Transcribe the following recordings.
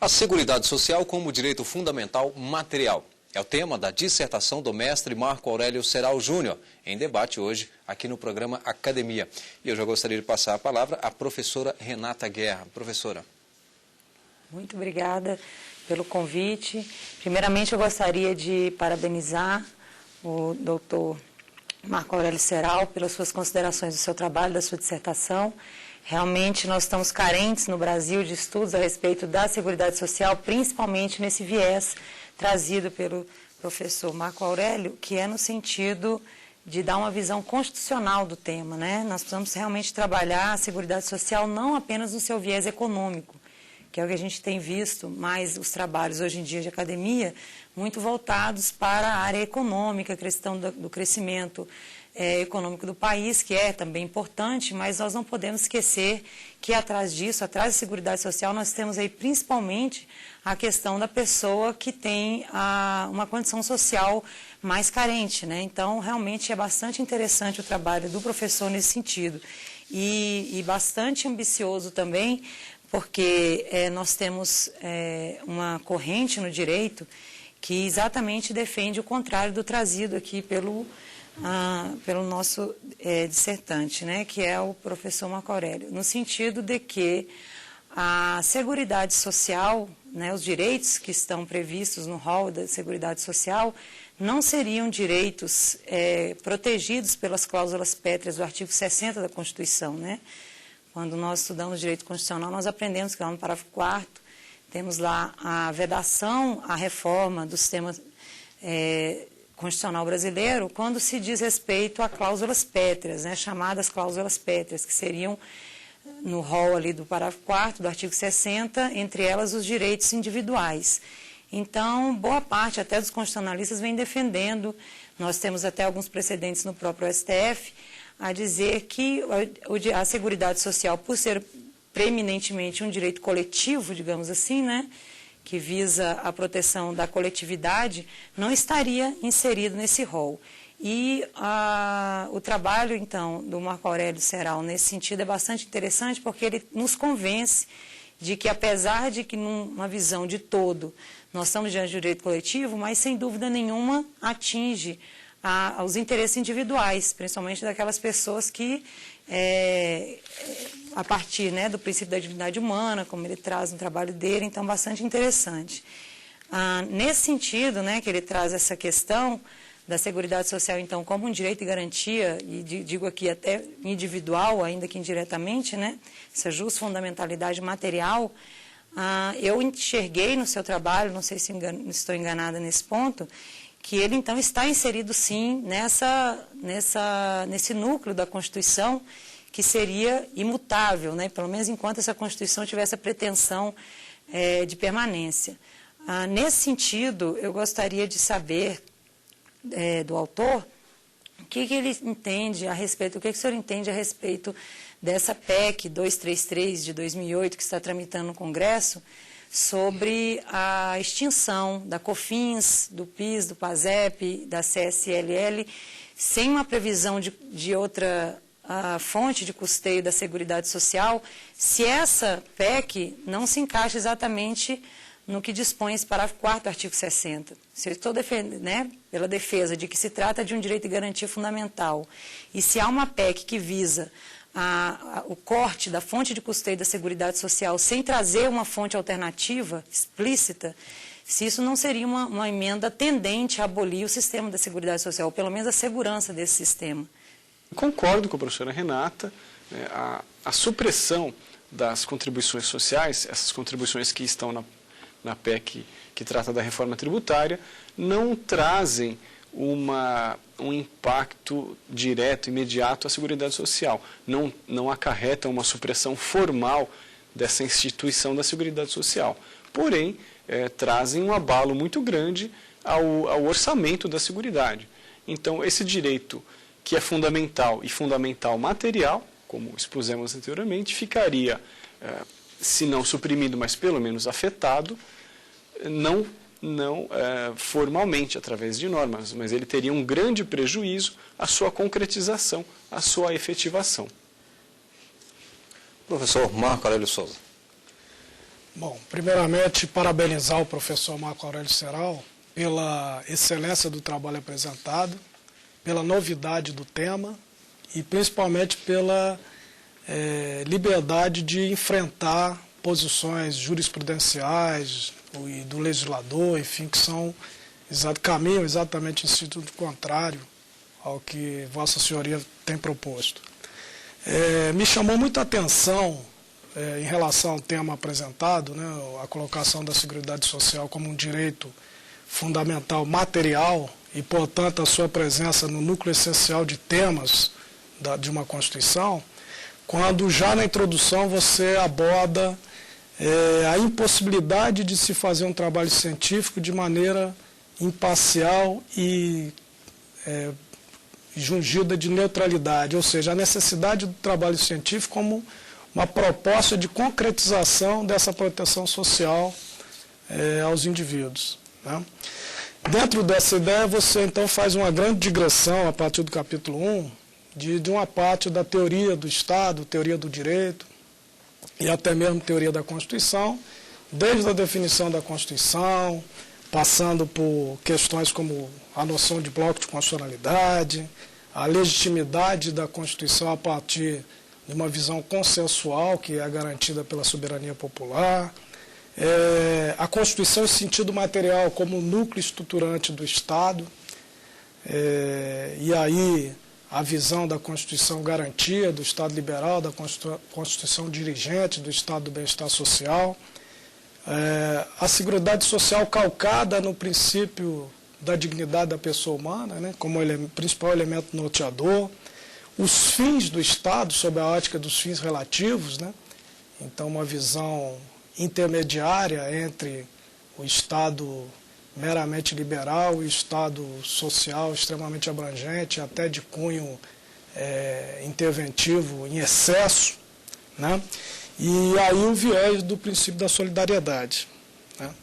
A Seguridade Social como direito fundamental material. É o tema da dissertação do mestre Marco Aurélio Serral Júnior, em debate hoje aqui no programa Academia. E eu já gostaria de passar a palavra à professora Renata Guerra. Professora. Muito obrigada pelo convite. Primeiramente, eu gostaria de parabenizar o doutor Marco Aurélio Serral pelas suas considerações do seu trabalho, da sua dissertação. Realmente, nós estamos carentes no Brasil de estudos a respeito da Seguridade Social, principalmente nesse viés trazido pelo professor Marco Aurélio, que é no sentido de dar uma visão constitucional do tema, né? Nós precisamos realmente trabalhar a Seguridade Social não apenas no seu viés econômico, que é o que a gente tem visto, mais os trabalhos hoje em dia de academia, muito voltados para a área econômica, a questão do crescimento econômico do país, que é também importante, mas nós não podemos esquecer que atrás disso, atrás da Seguridade Social, nós temos aí principalmente a questão da pessoa que tem uma condição social mais carente, né? Então, realmente é bastante interessante o trabalho do professor nesse sentido e bastante ambicioso também, porque nós temos uma corrente no direito que exatamente defende o contrário do trazido aqui pelo nosso dissertante, né, que é o professor Marco Aurélio, no sentido de que a Seguridade Social, né, os direitos que estão previstos no rol da Seguridade Social, não seriam direitos protegidos pelas cláusulas pétreas do artigo 60 da Constituição, né? Quando nós estudamos direito constitucional, nós aprendemos que lá no parágrafo 4º, temos lá a vedação, a reforma do sistema constitucional brasileiro, quando se diz respeito a cláusulas pétreas, né, chamadas cláusulas pétreas, que seriam no rol ali do parágrafo 4º do artigo 60, entre elas os direitos individuais. Então, boa parte até dos constitucionalistas vem defendendo, nós temos até alguns precedentes no próprio STF, a dizer que a Seguridade Social, por ser preeminentemente um direito coletivo, digamos assim, né, que visa a proteção da coletividade, não estaria inserido nesse rol. E o trabalho, então, do Marco Aurélio Serral nesse sentido é bastante interessante, porque ele nos convence de que, apesar de que numa visão de todo nós estamos diante de direito coletivo, mas sem dúvida nenhuma atinge aos interesses individuais, principalmente daquelas pessoas que, a partir, né, do princípio da dignidade humana, como ele traz no trabalho dele, então bastante interessante. Nesse sentido, né, que ele traz essa questão da Seguridade Social, então, como um direito e garantia, e digo aqui até individual, ainda que indiretamente, né, essa justa fundamentalidade material, eu enxerguei no seu trabalho, não sei se estou enganada nesse ponto, que ele, então, está inserido, sim, nesse núcleo da Constituição, que seria imutável, né? Pelo menos enquanto essa Constituição tivesse a pretensão de permanência. Nesse sentido, eu gostaria de saber do autor o que ele entende a respeito, o que o senhor entende a respeito dessa PEC 233 de 2008, que está tramitando no Congresso, sobre a extinção da COFINS, do PIS, do PASEP, da CSLL, sem uma previsão de outra fonte de custeio da Seguridade Social, se essa PEC não se encaixa exatamente no que dispõe esse parágrafo 4º do artigo 60. Se eu estou defendendo, né, pela defesa de que se trata de um direito de garantia fundamental, e se há uma PEC que visa o corte da fonte de custeio da Seguridade Social sem trazer uma fonte alternativa explícita, se isso não seria uma emenda tendente a abolir o sistema da Seguridade Social, ou pelo menos a segurança desse sistema. Concordo com a professora Renata, a supressão das contribuições sociais, essas contribuições que estão na PEC que trata da reforma tributária, não trazem um impacto direto, imediato à Seguridade Social. Não acarretam uma supressão formal dessa instituição da Seguridade Social. Porém, trazem um abalo muito grande ao orçamento da Seguridade. Então, esse direito que é fundamental e fundamental material, como expusemos anteriormente, ficaria, se não suprimido, mas pelo menos afetado, não formalmente, através de normas, mas ele teria um grande prejuízo à sua concretização, à sua efetivação. Professor Marco Aurélio Souza. Bom, primeiramente, parabenizar o professor Marco Aurélio Seral pela excelência do trabalho apresentado, pela novidade do tema e principalmente pela liberdade de enfrentar posições jurisprudenciais e do legislador, enfim, que são caminham exatamente em sentido contrário ao que Vossa Senhoria tem proposto. Me chamou muita atenção em relação ao tema apresentado, né, a colocação da Seguridade Social como um direito fundamental material e, portanto, a sua presença no núcleo essencial de temas de uma Constituição, quando já na introdução você aborda a impossibilidade de se fazer um trabalho científico de maneira imparcial e jungida de neutralidade, ou seja, a necessidade do trabalho científico como uma proposta de concretização dessa proteção social aos indivíduos, né? Dentro dessa ideia, você então faz uma grande digressão, a partir do capítulo 1, de uma parte da teoria do Estado, teoria do direito, e até mesmo teoria da Constituição, desde a definição da Constituição, passando por questões como a noção de bloco de constitucionalidade, a legitimidade da Constituição a partir de uma visão consensual que é garantida pela soberania popular, a Constituição em sentido material como núcleo estruturante do Estado, e aí a visão da Constituição garantia do Estado liberal, da Constituição dirigente do Estado do bem-estar social, a Seguridade Social calcada no princípio da dignidade da pessoa humana, né, como principal elemento norteador, os fins do Estado, sob a ótica dos fins relativos, né, então uma visão intermediária entre o Estado meramente liberal e o Estado social extremamente abrangente, até de cunho interventivo em excesso, né? E aí o viés do princípio da solidariedade, né?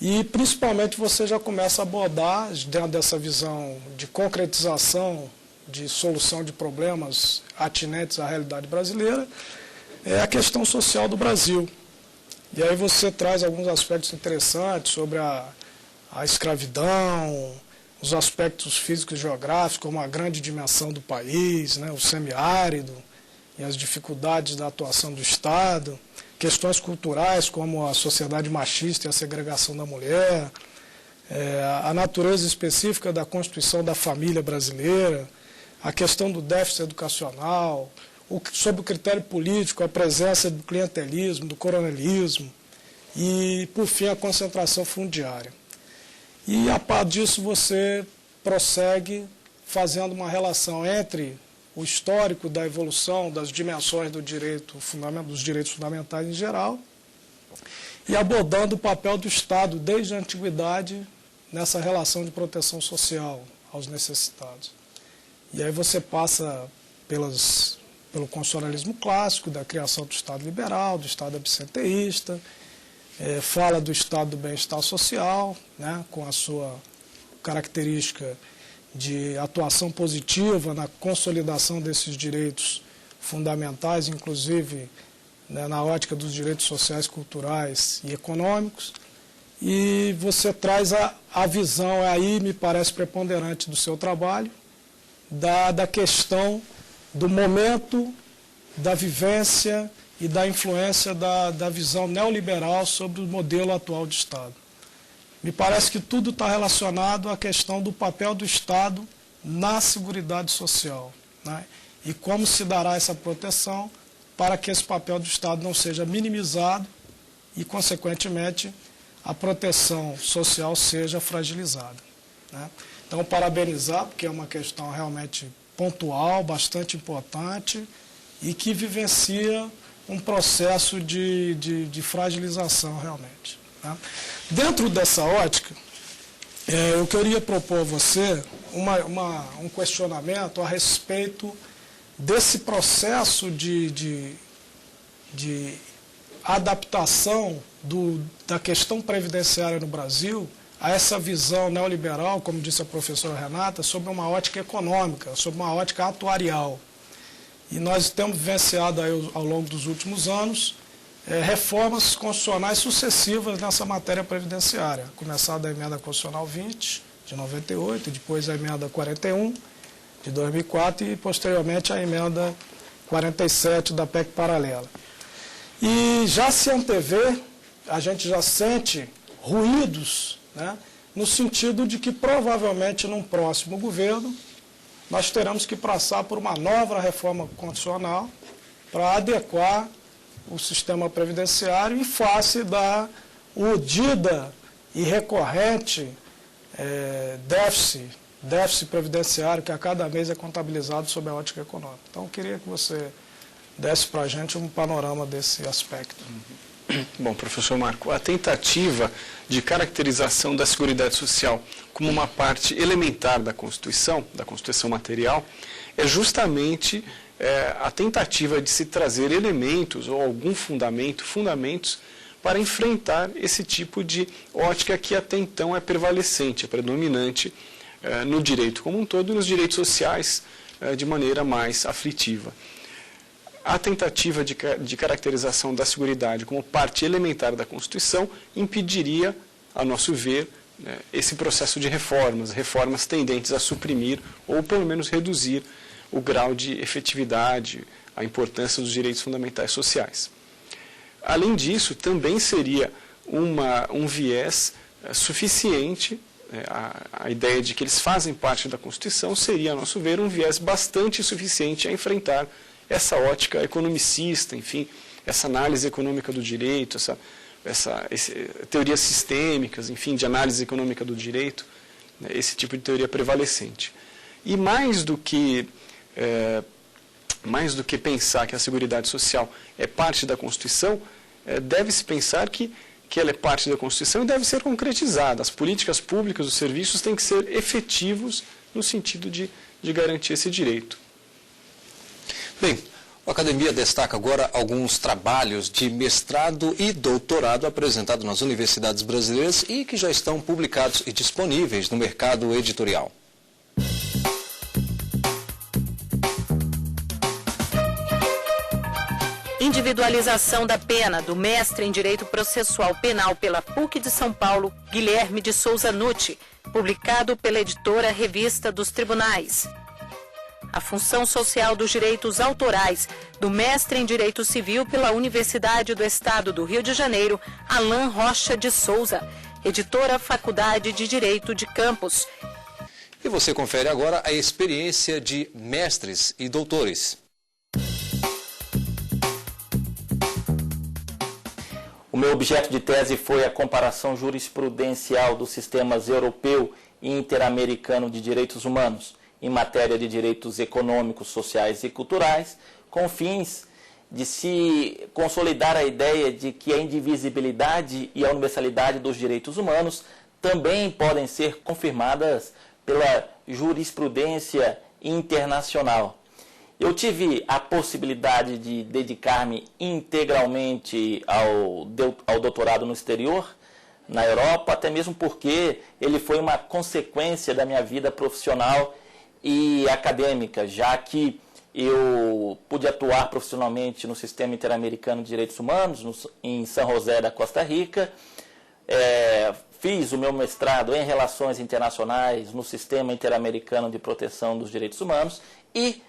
E principalmente você já começa a abordar, dentro dessa visão de concretização, de solução de problemas atinentes à realidade brasileira, a questão social do Brasil. E aí você traz alguns aspectos interessantes sobre a escravidão, os aspectos físicos e geográficos, como a grande dimensão do país, né, o semiárido e as dificuldades da atuação do Estado, questões culturais como a sociedade machista e a segregação da mulher, a natureza específica da constituição da família brasileira, a questão do déficit educacional, sob o critério político, a presença do clientelismo, do coronelismo e, por fim, a concentração fundiária. E, a par disso, você prossegue fazendo uma relação entre o histórico da evolução das dimensões dos direitos fundamentais em geral e abordando o papel do Estado desde a antiguidade nessa relação de proteção social aos necessitados. E aí você passa pelo constitucionalismo clássico, da criação do Estado liberal, do Estado absenteísta, fala do Estado do bem-estar social, né, com a sua característica de atuação positiva na consolidação desses direitos fundamentais, inclusive, né, na ótica dos direitos sociais, culturais e econômicos. E você traz a visão, aí me parece preponderante do seu trabalho, da questão do momento, da vivência e da influência da visão neoliberal sobre o modelo atual de Estado. Me parece que tudo está relacionado à questão do papel do Estado na Seguridade Social, né? E como se dará essa proteção para que esse papel do Estado não seja minimizado e, consequentemente, a proteção social seja fragilizada, né? Então, parabenizar, porque é uma questão realmente pontual, bastante importante e que vivencia um processo de fragilização realmente, né? Dentro dessa ótica, eu queria propor a você um questionamento a respeito desse processo de adaptação da questão previdenciária no Brasil a essa visão neoliberal, como disse a professora Renata, sobre uma ótica econômica, sobre uma ótica atuarial. E nós temos vivenciado aí, ao longo dos últimos anos reformas constitucionais sucessivas nessa matéria previdenciária, começar da emenda constitucional 20, de 98, depois a emenda 41, de 2004, e posteriormente a emenda 47 da PEC paralela. E já se antevê, a gente já sente ruídos, né, no sentido de que provavelmente num próximo governo nós teremos que passar por uma nova reforma constitucional para adequar o sistema previdenciário em face da urdida e recorrente déficit previdenciário que a cada mês é contabilizado sob a ótica econômica. Então, eu queria que você desse para a gente um panorama desse aspecto. Bom, professor Marco, a tentativa de caracterização da Seguridade Social como uma parte elementar da Constituição material, é justamente a tentativa de se trazer elementos ou algum fundamentos para enfrentar esse tipo de ótica que até então é prevalecente, é predominante no direito como um todo e nos direitos sociais de maneira mais aflitiva. A tentativa de caracterização da Seguridade como parte elementar da Constituição impediria, a nosso ver, esse processo de reformas tendentes a suprimir ou pelo menos reduzir o grau de efetividade, a importância dos direitos fundamentais sociais. Além disso, também seria um viés suficiente, a ideia de que eles fazem parte da Constituição seria, a nosso ver, um viés bastante suficiente a enfrentar essa ótica economicista, enfim, essa análise econômica do direito, teorias sistêmicas, enfim, de análise econômica do direito, esse tipo de teoria prevalecente. E mais do que pensar que a Seguridade Social é parte da Constituição, deve-se pensar que ela é parte da Constituição e deve ser concretizada. As políticas públicas, os serviços têm que ser efetivos no sentido de garantir esse direito. Bem, a Academia destaca agora alguns trabalhos de mestrado e doutorado apresentados nas universidades brasileiras e que já estão publicados e disponíveis no mercado editorial. Individualização da pena do mestre em Direito Processual Penal pela PUC de São Paulo, Guilherme de Souza Nutti, publicado pela editora Revista dos Tribunais. A função social dos direitos autorais do mestre em Direito Civil pela Universidade do Estado do Rio de Janeiro, Alan Rocha de Souza, editora Faculdade de Direito de Campos. E você confere agora a experiência de mestres e doutores. O meu objeto de tese foi a comparação jurisprudencial dos sistemas europeu e interamericano de direitos humanos em matéria de direitos econômicos, sociais e culturais, com fins de se consolidar a ideia de que a indivisibilidade e a universalidade dos direitos humanos também podem ser confirmadas pela jurisprudência internacional. Eu tive a possibilidade de dedicar-me integralmente ao doutorado no exterior, na Europa, até mesmo porque ele foi uma consequência da minha vida profissional e acadêmica, já que eu pude atuar profissionalmente no Sistema Interamericano de Direitos Humanos, em São José da Costa Rica, fiz o meu mestrado em Relações Internacionais no Sistema Interamericano de Proteção dos Direitos Humanos e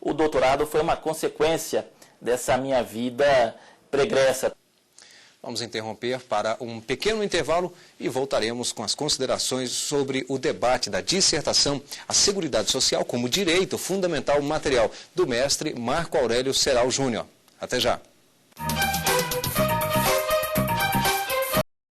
o doutorado foi uma consequência dessa minha vida pregressa. Vamos interromper para um pequeno intervalo e voltaremos com as considerações sobre o debate da dissertação A Seguridade Social como Direito Fundamental Material, do mestre Marco Aurélio Serral Júnior. Até já.